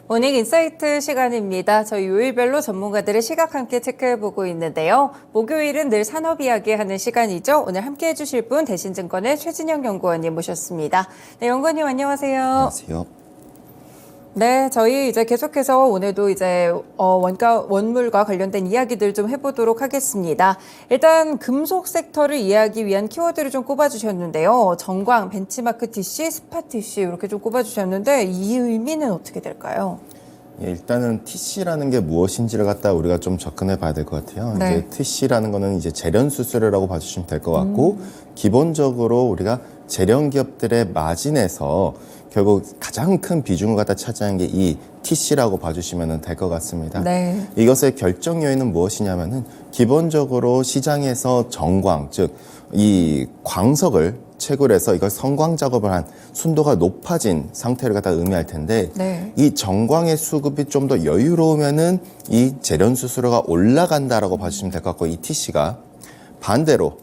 모닝 인사이트 시간입니다. 저희 요일별로 전문가들의 시각 함께 체크해보고 있는데요. 목요일은 늘 산업 이야기하는 시간이죠. 오늘 함께 해주실 분 대신증권의 최진영 연구원님 모셨습니다. 네, 연구원님 안녕하세요. 안녕하세요. 네, 저희 이제 계속해서 오늘도 이제 원물과 관련된 이야기들 좀 해보도록 하겠습니다. 일단 금속 섹터를 이해하기 위한 키워드를 좀 꼽아주셨는데요. 정광, 벤치마크 TC, 스팟 TC 이렇게 좀 꼽아주셨는데 이 의미는 어떻게 될까요? 예, 일단은 TC라는 게 무엇인지를 갖다 우리가 좀 접근해 봐야 될 것 같아요. 네. 이제 TC라는 거는 이제 재련 수수료라고 봐주시면 될 것 같고, 기본적으로 우리가 재련 기업들의 마진에서 결국 가장 큰 비중을 갖다 차지하는 게 이 TC라고 봐주시면 될 것 같습니다. 네. 이것의 결정 요인은 무엇이냐면은 기본적으로 시장에서 정광, 즉 이 광석을 채굴해서 이걸 성광 작업을 한 순도가 높아진 상태를 갖다 의미할 텐데, 네. 이 정광의 수급이 좀 더 여유로우면은 이 재련 수수료가 올라간다라고 봐주시면 될 것 같고, 이 TC가 반대로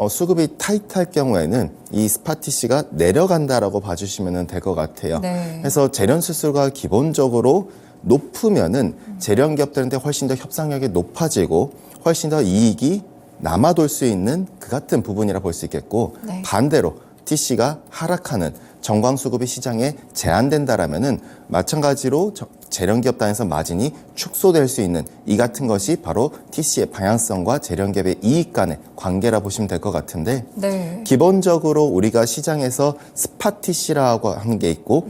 수급이 타이트할 경우에는 이 스팟 TC가 내려간다라고 봐주시면 될 것 같아요. 네. 그래서 재련 수수료가 기본적으로 높으면은 재련 기업들한테 훨씬 더 협상력이 높아지고 훨씬 더 이익이 남아돌 수 있는 그 같은 부분이라 볼 수 있겠고, 네. 반대로 TC가 하락하는 정광 수급이 시장에 제한된다라면은 마찬가지로 재련 기업 단에서 마진이 축소될 수 있는 이 같은 것이 바로 TC의 방향성과 재련 기업의 이익 간의 관계라 보시면 될 것 같은데, 네. 기본적으로 우리가 시장에서 스팟 TC라고 하는 게 있고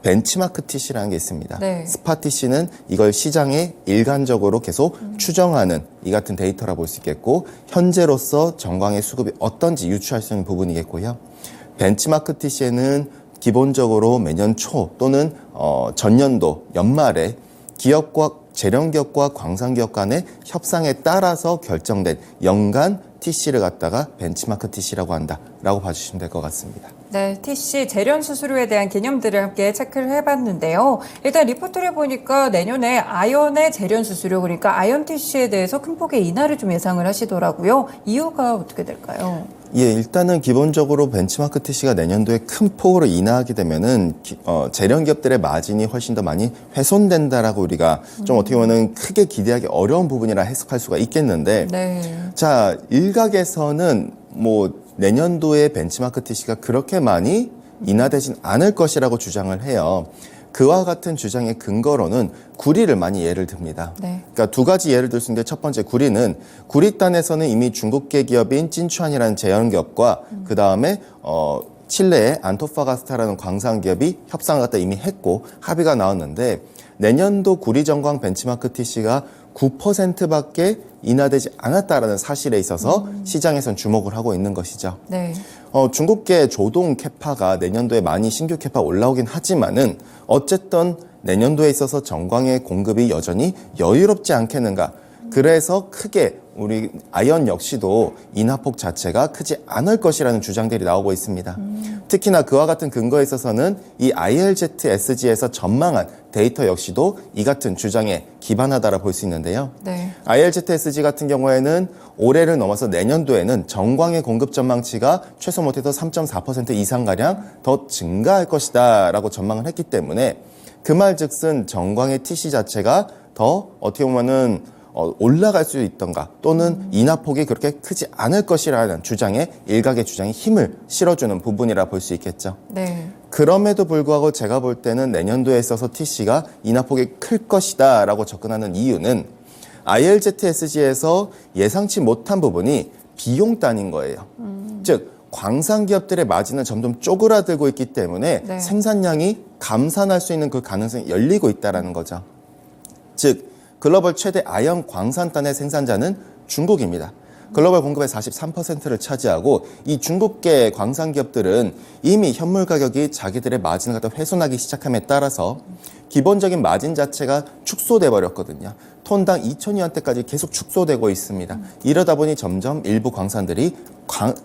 벤치마크 TC라는 게 있습니다. 네. 스팟 TC는 이걸 시장에 일관적으로 계속 추정하는 이 같은 데이터라 볼 수 있겠고, 현재로서 정광의 수급이 어떤지 유추할 수 있는 부분이겠고요. 벤치마크 TC에는 기본적으로 매년 초 또는 전년도 연말에 기업과 재련 기업과 광산 기업 간의 협상에 따라서 결정된 연간 TC를 갖다가 벤치마크 TC라고 한다라고 봐주시면 될 것 같습니다. 네, TC 재련 수수료에 대한 개념들을 함께 체크를 해봤는데요. 일단 리포트를 보니까 내년에 아연의 재련 수수료, 그러니까 아연 TC에 대해서 큰 폭의 인하를 좀 예상을 하시더라고요. 이유가 어떻게 될까요? 예, 일단은 기본적으로 벤치마크 TC가 내년도에 큰 폭으로 인하하게 되면은 재련 기업들의 마진이 훨씬 더 많이 훼손된다라고 우리가 좀 어떻게 보면 크게 기대하기 어려운 부분이라 해석할 수가 있겠는데, 네. 자, 일각에서는 뭐 내년도에 벤치마크 TC가 그렇게 많이 인하되진 않을 것이라고 주장을 해요. 그와 같은 주장의 근거로는 구리를 많이 예를 듭니다. 네. 그러니까 두 가지 예를 들 수 있는데, 첫 번째 구리는 구리단에서는 이미 중국계 기업인 찐추안이라는 재련 기업과 그 다음에 칠레의 안토파가스타라는 광산 기업이 협상을 갖다 이미 했고 합의가 나왔는데, 내년도 구리 정광 벤치마크 TC가 9%밖에 인하되지 않았다라는 사실에 있어서 시장에선 주목을 하고 있는 것이죠. 네. 중국계 조동 캐파가 내년도에 많이 신규 캐파 올라오긴 하지만은 어쨌든 내년도에 있어서 정광의 공급이 여전히 여유롭지 않겠는가. 그래서 크게 우리 아연 역시도 인하폭 자체가 크지 않을 것이라는 주장들이 나오고 있습니다. 특히나 그와 같은 근거에 있어서는 이 ILZSG에서 전망한 데이터 역시도 이 같은 주장에 기반하다라 볼 수 있는데요. 네. ILZSG 같은 경우에는 올해를 넘어서 내년도에는 정광의 공급 전망치가 최소 못해도 3.4% 이상가량 더 증가할 것이다 라고 전망을 했기 때문에, 그 말즉슨 정광의 TC 자체가 더 어떻게 보면은 올라갈 수 있던가 또는 인하폭이 그렇게 크지 않을 것이라는 주장에 일각의 주장이 힘을 실어주는 부분이라 볼 수 있겠죠. 네. 그럼에도 불구하고 제가 볼 때는 내년도에 있어서 TC가 인하폭이 클 것이다 라고 접근하는 이유는 ILZSG에서 예상치 못한 부분이 비용단인 거예요. 즉 광산 기업들의 마진은 점점 쪼그라들고 있기 때문에 네. 생산량이 감산할 수 있는 그 가능성이 열리고 있다는 거죠. 즉 글로벌 최대 아연 광산단의 생산자는 중국입니다. 글로벌 공급의 43%를 차지하고, 이 중국계 광산 기업들은 이미 현물 가격이 자기들의 마진을 갖다 훼손하기 시작함에 따라서 기본적인 마진 자체가 축소돼 버렸거든요. 톤당 2,000위안대까지 계속 축소되고 있습니다. 이러다 보니 점점 일부 광산들이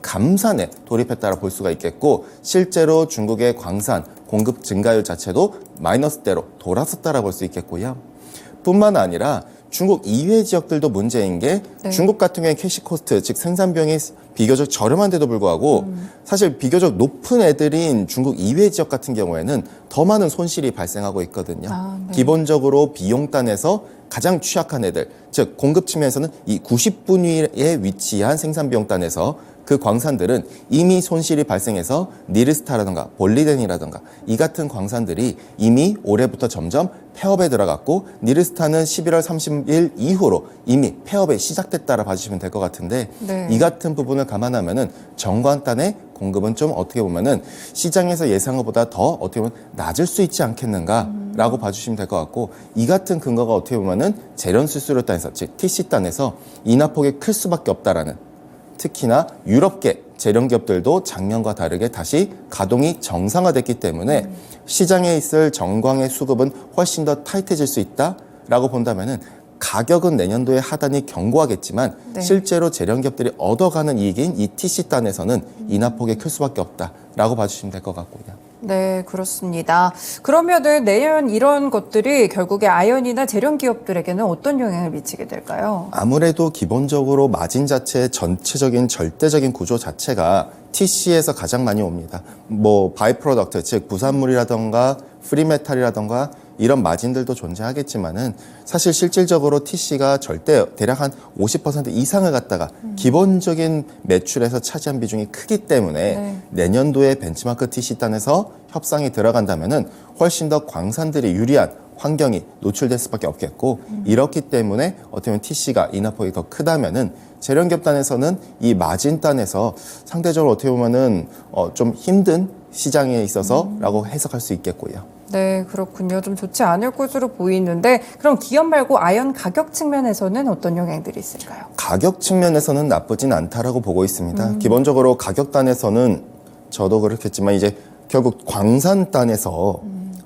감산에 돌입했다고 볼 수가 있겠고, 실제로 중국의 광산 공급 증가율 자체도 마이너스대로 돌아섰다고 볼 수 있겠고요. 뿐만 아니라 중국 이외 지역들도 문제인 게, 네. 중국 같은 경우에 캐시 코스트, 즉 생산 비용이 비교적 저렴한데도 불구하고 사실 비교적 높은 애들인 중국 이외 지역 같은 경우에는 더 많은 손실이 발생하고 있거든요. 네. 기본적으로 비용단에서 가장 취약한 애들, 즉 공급 측면에서는 이 90분위에 위치한 생산비용단에서 그 광산들은 이미 손실이 발생해서 니르스타라든가 볼리덴이라든가 이 같은 광산들이 이미 올해부터 점점 폐업에 들어갔고, 니르스타는 11월 30일 이후로 이미 폐업이 시작됐다라 봐주시면 될 것 같은데, 네. 이 같은 부분을 감안하면은 정관단의 공급은 좀 어떻게 보면은 시장에서 예상한 것보다 더 어떻게 보면 낮을 수 있지 않겠는가라고 봐주시면 될 것 같고, 이 같은 근거가 어떻게 보면은 재련 수수료단에서, 즉 TC단에서 인하폭이 클 수밖에 없다라는, 특히나 유럽계 재련기업들도 작년과 다르게 다시 가동이 정상화됐기 때문에 시장에 있을 정광의 수급은 훨씬 더 타이트해질 수 있다라고 본다면은, 가격은 내년도에 하단이 견고하겠지만 네. 실제로 재련기업들이 얻어가는 이익인 이 TC단에서는 인하폭이 클 수밖에 없다라고 봐주시면 될 것 같고요. 네, 그렇습니다. 그러면은 내년 이런 것들이 결국에 아연이나 재련 기업들에게는 어떤 영향을 미치게 될까요? 아무래도 기본적으로 마진 자체의 전체적인 절대적인 구조 자체가 TC에서 가장 많이 옵니다. 뭐 바이 프로덕트, 즉 부산물이라던가 프리메탈이라던가 이런 마진들도 존재하겠지만은, 사실 실질적으로 TC가 절대 대략 한 50% 이상을 갖다가 기본적인 매출에서 차지한 비중이 크기 때문에 네. 내년도에 벤치마크 TC단에서 협상이 들어간다면은 훨씬 더 광산들이 유리한 환경이 노출될 수밖에 없겠고, 이렇기 때문에 어떻게 보면 TC가 인하폭이 더 크다면은 재련기업단에서는 이 마진단에서 상대적으로 어떻게 보면은 좀 힘든 시장에 있어서라고 해석할 수 있겠고요. 네, 그렇군요. 좀 좋지 않을 것으로 보이는데, 그럼 기업 말고 아연 가격 측면에서는 어떤 영향들이 있을까요? 가격 측면에서는 나쁘진 않다라고 보고 있습니다. 기본적으로 가격단에서는 저도 그렇겠지만 이제 결국 광산단에서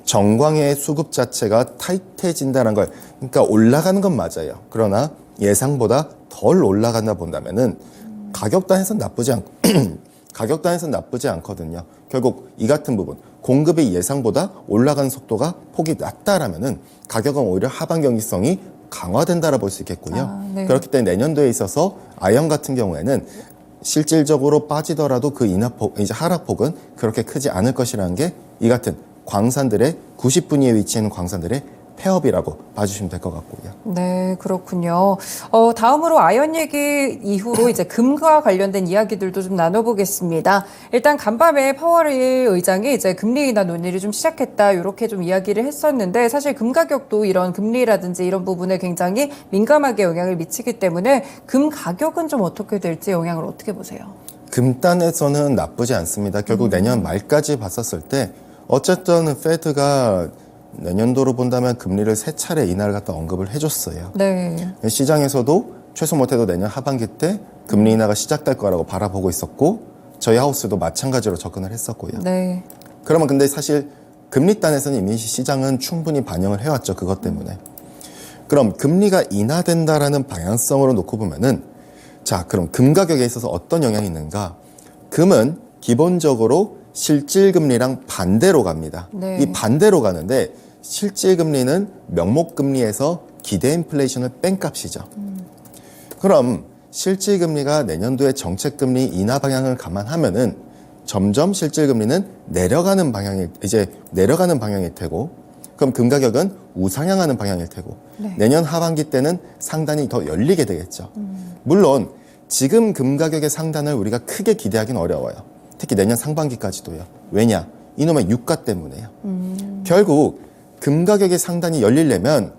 정광의 수급 자체가 타이트해진다는 걸, 그러니까 올라가는 건 맞아요. 그러나 예상보다 덜 올라간다 본다면은 가격단에서는 나쁘지 않고 가격단에서는 나쁘지 않거든요. 결국 이 같은 부분, 공급이 예상보다 올라가는 속도가 폭이 낮다라면은 가격은 오히려 하반 경직성이 강화된다라 볼 수 있겠고요. 네. 그렇기 때문에 내년도에 있어서 아연 같은 경우에는 실질적으로 빠지더라도 그 인하폭, 이제 하락폭은 그렇게 크지 않을 것이라는 게 이 같은 광산들의 90분위에 위치하는 광산들의 폐업이라고 봐주시면 될 것 같고요. 네, 그렇군요. 다음으로 아연 얘기 이후로 이제 금과 관련된 이야기들도 좀 나눠보겠습니다. 일단 간밤에 파월의 의장이 이제 금리 인하 논의를 좀 시작했다, 이렇게 좀 이야기를 했었는데, 사실 금 가격도 이런 금리라든지 이런 부분에 굉장히 민감하게 영향을 미치기 때문에 금 가격은 좀 어떻게 될지 영향을 어떻게 보세요? 금단에서는 나쁘지 않습니다. 결국 내년 말까지 봤었을 때 어쨌든 페드가 내년도로 본다면 금리를 3차례 인하를 갖다 언급을 해줬어요. 네. 시장에서도 최소 못해도 내년 하반기 때 금리 인하가 시작될 거라고 바라보고 있었고, 저희 하우스도 마찬가지로 접근을 했었고요. 네. 그러면 근데 사실 금리단에서는 이미 시장은 충분히 반영을 해왔죠. 그것 때문에. 그럼 금리가 인하된다라는 방향성으로 놓고 보면은, 자, 그럼 금 가격에 있어서 어떤 영향이 있는가? 금은 기본적으로 실질금리랑 반대로 갑니다. 네. 이 반대로 가는데, 실질금리는 명목금리에서 기대 인플레이션을 뺀 값이죠. 그럼 실질금리가 내년도에 정책금리 인하 방향을 감안하면은 점점 실질금리는 내려가는 방향일 테고, 그럼 금 가격은 우상향하는 방향일 테고, 네. 내년 하반기 때는 상단이 더 열리게 되겠죠. 물론 지금 금 가격의 상단을 우리가 크게 기대하기는 어려워요. 특히 내년 상반기까지도요. 왜냐? 이놈의 유가 때문에요. 결국 금 가격의 상단이 열리려면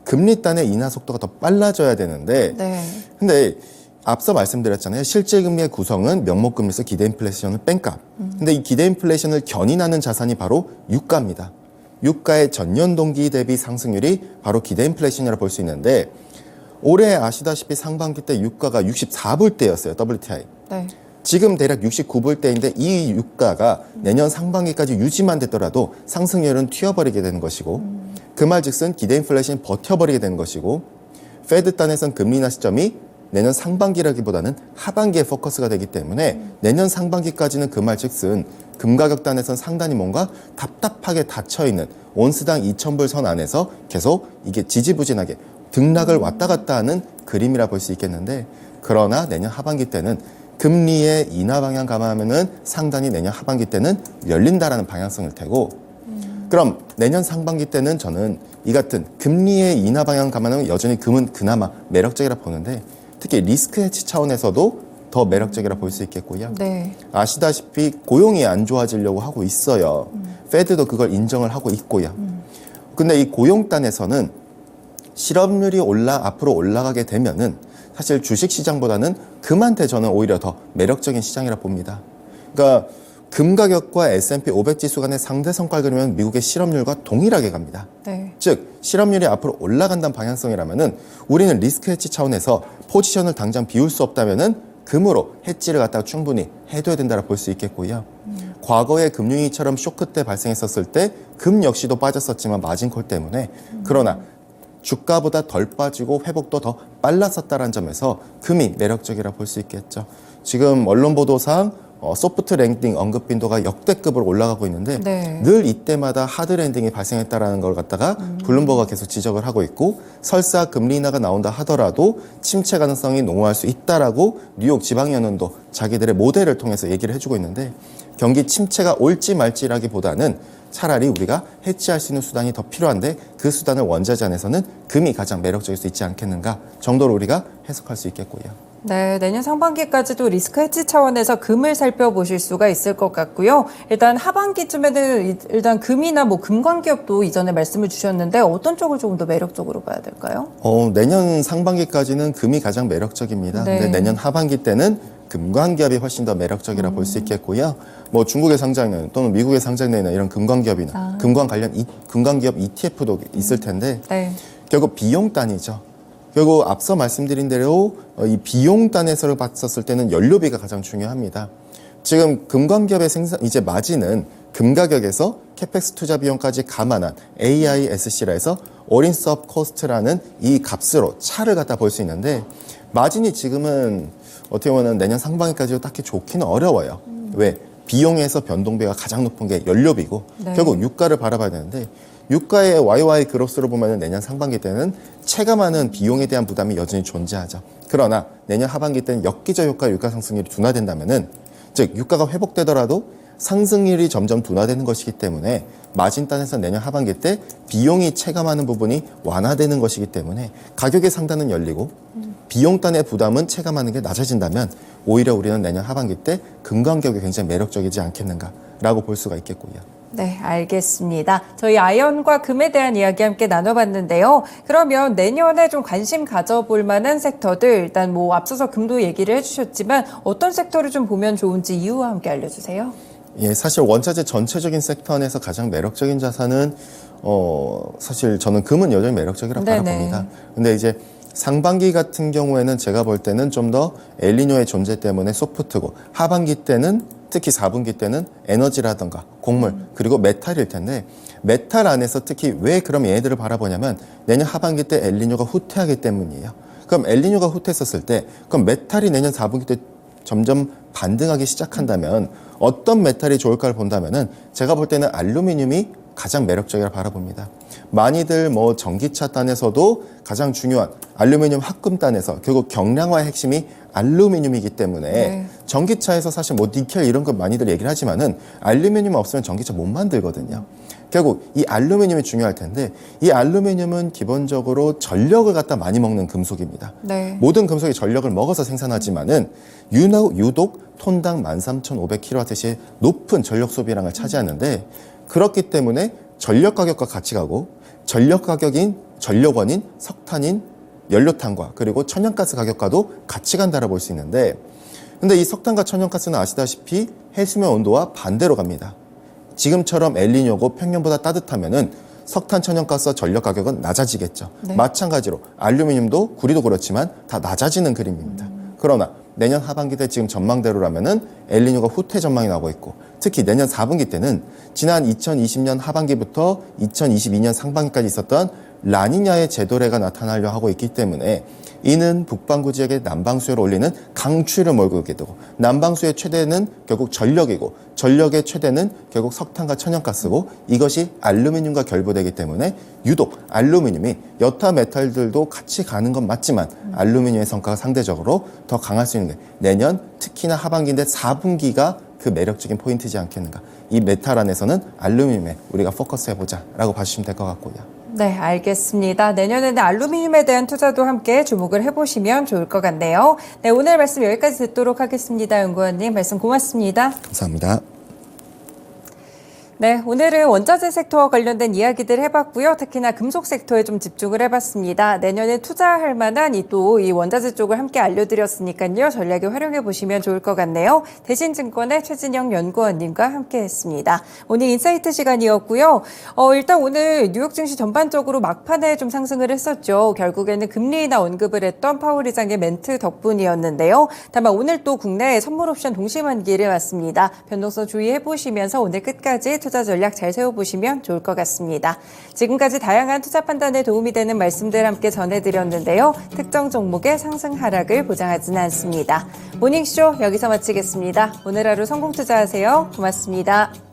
금리단의 인하 속도가 더 빨라져야 되는데, 네. 근데 앞서 말씀드렸잖아요. 실질금리의 구성은 명목금리에서 기대 인플레이션을 뺀 값. 근데 이 기대 인플레이션을 견인하는 자산이 바로 유가입니다. 유가의 전년 동기 대비 상승률이 바로 기대 인플레이션이라고 볼 수 있는데, 올해 아시다시피 상반기 때 유가가 64불대였어요. WTI. 네. 지금 대략 69불대인데 이 유가가 내년 상반기까지 유지만 됐더라도 상승률은 튀어버리게 되는 것이고, 그 말즉슨 기대 인플레이션이 버텨버리게 되는 것이고, 페드 단에선 금리 인하 시점이 내년 상반기라기보다는 하반기에 포커스가 되기 때문에 내년 상반기까지는 그 말즉슨 금 가격 단에선 상당히 뭔가 답답하게 닫혀있는 온스당 2,000불 선 안에서 계속 이게 지지부진하게 등락을 왔다 갔다 하는 그림이라 볼 수 있겠는데, 그러나 내년 하반기 때는 금리의 인하 방향 감안하면은 상단이 내년 하반기 때는 열린다라는 방향성일 테고, 그럼 내년 상반기 때는 저는 이 같은 금리의 인하 방향 감안하면 여전히 금은 그나마 매력적이라 보는데 특히 리스크 해치 차원에서도 더 매력적이라 볼 수 있겠고요. 네. 아시다시피 고용이 안 좋아지려고 하고 있어요. 페드도 그걸 인정을 하고 있고요. 근데 이 고용단에서는 실업률이 앞으로 올라가게 되면은 사실 주식 시장보다는 금한테 저는 오히려 더 매력적인 시장이라 봅니다. 그러니까 금 가격과 S&P 500 지수 간의 상대 성과를 그리면 미국의 실업률과 동일하게 갑니다. 네. 즉 실업률이 앞으로 올라간다는 방향성이라면은 우리는 리스크 해치 차원에서 포지션을 당장 비울 수 없다면은 금으로 해지를 갖다가 충분히 해둬야 된다고 볼 수 있겠고요. 과거에 금융위기처럼 쇼크 때 발생했었을 때 금 역시도 빠졌었지만 마진콜 때문에 그러나 주가보다 덜 빠지고 회복도 더 빨랐었다는 점에서 금이 매력적이라 볼 수 있겠죠. 지금 언론 보도상 소프트 랜딩 언급 빈도가 역대급으로 올라가고 있는데 네. 늘 이때마다 하드 랜딩이 발생했다라는 걸 갖다가 블룸버그가 계속 지적을 하고 있고 설사 금리 인하가 나온다 하더라도 침체 가능성이 농후할 수 있다라고 뉴욕 지방연은도 자기들의 모델을 통해서 얘기를 해주고 있는데 경기 침체가 올지 말지라기보다는 차라리 우리가 해치할 수 있는 수단이 더 필요한데 그 수단을 원자재 안에서는 금이 가장 매력적일 수 있지 않겠는가 정도로 우리가 해석할 수 있겠고요. 네, 내년 상반기까지도 리스크 해지 차원에서 금을 살펴보실 수가 있을 것 같고요. 일단 하반기쯤에는 일단 금이나 뭐 금광기업도 이전에 말씀을 주셨는데 어떤 쪽을 조금 더 매력적으로 봐야 될까요? 내년 상반기까지는 금이 가장 매력적입니다. 네. 근데 내년 하반기 때는 금광기업이 훨씬 더 매력적이라 볼 수 있겠고요. 뭐 중국에 상장되는 또는 미국에 상장되는 이런 금광기업이나 금광 관련 금광기업 ETF도 있을 텐데 네. 결국 비용단이죠. 결국 앞서 말씀드린 대로 이 비용단에서 봤었을 때는 연료비가 가장 중요합니다. 지금 금광기업의 이제 마진은 금 가격에서 캐펙스 투자 비용까지 감안한 AISC라 해서 올인 서브 코스트라는 이 값으로 차를 갖다 볼 수 있는데 마진이 지금은 어떻게 보면 내년 상반기까지도 딱히 좋기는 어려워요. 왜? 비용에서 변동비가 가장 높은 게 연료비고 네. 결국 유가를 바라봐야 되는데 유가의 YY 그로스로 보면 내년 상반기 때는 체감하는 비용에 대한 부담이 여전히 존재하죠. 그러나 내년 하반기 때는 역기저 효과 유가 상승률이 둔화된다면은 즉 유가가 회복되더라도 상승률이 점점 둔화되는 것이기 때문에 마진단에서 내년 하반기 때 비용이 체감하는 부분이 완화되는 것이기 때문에 가격의 상단은 열리고 비용단의 부담은 체감하는 게 낮아진다면 오히려 우리는 내년 하반기 때 금광기업이 굉장히 매력적이지 않겠는가라고 볼 수가 있겠고요. 네, 알겠습니다. 저희 아연과 금에 대한 이야기 함께 나눠봤는데요. 그러면 내년에 좀 관심 가져볼 만한 섹터들, 일단 뭐 앞서서 금도 얘기를 해주셨지만 어떤 섹터를 좀 보면 좋은지 이유와 함께 알려주세요. 예, 사실 원자재 전체적인 섹터 안에서 가장 매력적인 자산은 사실 저는 금은 여전히 매력적이라고 네네. 바라봅니다. 근데 이제 상반기 같은 경우에는 제가 볼 때는 좀 더 엘니뇨의 존재 때문에 소프트고 하반기 때는 특히 4분기 때는 에너지라든가 곡물 그리고 메탈일 텐데 메탈 안에서 특히 왜 그럼 얘네들을 바라보냐면 내년 하반기 때 엘니뇨가 후퇴하기 때문이에요. 그럼 엘니뇨가 후퇴했었을 때 그럼 메탈이 내년 4분기 때 점점 반등하기 시작한다면 어떤 메탈이 좋을까를 본다면은 제가 볼 때는 알루미늄이 가장 매력적이라 바라봅니다. 많이들 뭐 전기차 단에서도 가장 중요한 알루미늄 합금단에서 결국 경량화의 핵심이 알루미늄이기 때문에 네. 전기차에서 사실 뭐 니켈 이런 거 많이들 얘기를 하지만은 알루미늄 없으면 전기차 못 만들거든요. 결국 이 알루미늄이 중요할 텐데 이 알루미늄은 기본적으로 전력을 갖다 많이 먹는 금속입니다. 네. 모든 금속이 전력을 먹어서 생산하지만은 유독 톤당 13,500kWh의 높은 전력 소비량을 차지하는데 그렇기 때문에 전력 가격과 같이 가고 전력 가격인 전력원인 석탄인 연료탄과 그리고 천연가스 가격과도 같이 간다라 볼 수 있는데 근데 이 석탄과 천연가스는 아시다시피 해수면 온도와 반대로 갑니다. 지금처럼 엘니뇨고 평년보다 따뜻하면은 석탄, 천연가스와 전력 가격은 낮아지겠죠. 네. 마찬가지로 알루미늄도 구리도 그렇지만 다 낮아지는 그림입니다. 그러나 내년 하반기 때 지금 전망대로라면은 엘니뇨가 후퇴 전망이 나오고 있고 특히 내년 4분기 때는 지난 2020년 하반기부터 2022년 상반기까지 있었던 라니냐의 제도래가 나타나려 하고 있기 때문에 이는 북반구 지역의 남방수요를 올리는 강추위를 몰고 오게 되고 남방수의 최대는 결국 전력이고 전력의 최대는 결국 석탄과 천연가스고 이것이 알루미늄과 결부되기 때문에 유독 알루미늄이 여타 메탈들도 같이 가는 건 맞지만 알루미늄의 성과가 상대적으로 더 강할 수 있는 게 내년 특히나 하반기인데 4분기가 그 매력적인 포인트지 않겠는가. 이 메탈 안에서는 알루미늄에 우리가 포커스해보자라고 봐주시면 될 것 같고요. 네, 알겠습니다. 내년에는 알루미늄에 대한 투자도 함께 주목을 해보시면 좋을 것 같네요. 네, 오늘 말씀 여기까지 듣도록 하겠습니다. 연구원님 말씀 고맙습니다. 감사합니다. 네, 오늘은 원자재 섹터와 관련된 이야기들 해봤고요. 특히나 금속 섹터에 좀 집중을 해봤습니다. 내년에 투자할 만한 이 원자재 쪽을 함께 알려드렸으니까요. 전략에 활용해 보시면 좋을 것 같네요. 대신증권의 최진영 연구원님과 함께했습니다. 오늘 인사이트 시간이었고요. 일단 오늘 뉴욕 증시 전반적으로 막판에 좀 상승을 했었죠. 결국에는 금리 인하 언급을 했던 파월 의장의 멘트 덕분이었는데요. 다만 오늘 또 국내 선물 옵션 동시만기를 왔습니다. 변동성 주의해 보시면서 오늘 끝까지 투자 전략 잘 세워보시면 좋을 것 같습니다. 지금까지 다양한 투자 판단에 도움이 되는 말씀들 함께 전해드렸는데요. 특정 종목의 상승 하락을 보장하지는 않습니다. 모닝쇼 여기서 마치겠습니다. 오늘 하루 성공 투자하세요. 고맙습니다.